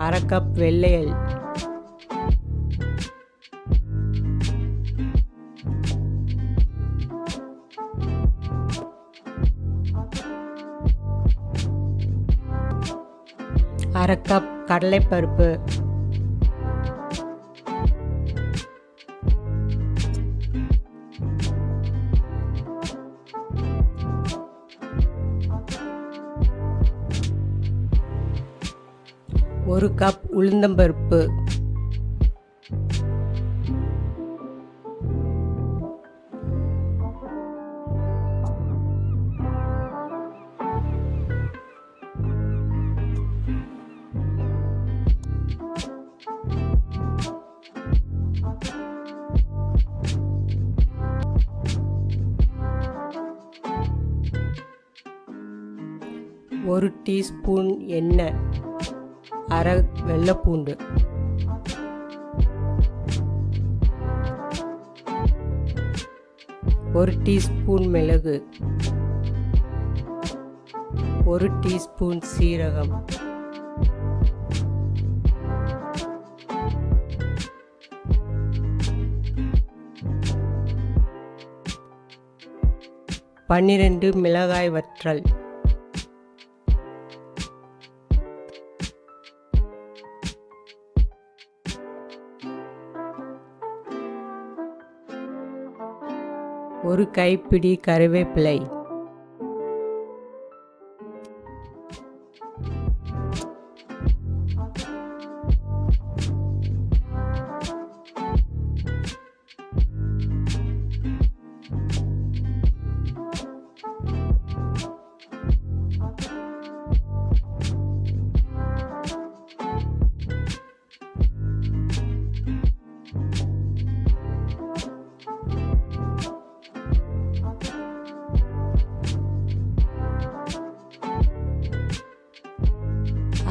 அரை கப் வெள்ளை எள், அரை கப் கடலைப்பருப்பு, ஒரு கப் உளுந்தம்பருப்பு, ஒரு டீஸ்பூன் எண்ணெய், அரை வெள்ளைப்பூண்டு, ஒரு டீஸ்பூன் மிளகு, ஒரு டீஸ்பூன் சீரகம், பன்னிரண்டு மிளகாய் வற்றல், ஒரு கைப்பிடி கறிவேப்பிலை,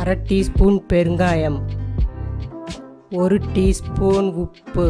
அரை டீஸ்பூன் பெருங்காயம், ஒரு டீஸ்பூன் உப்பு,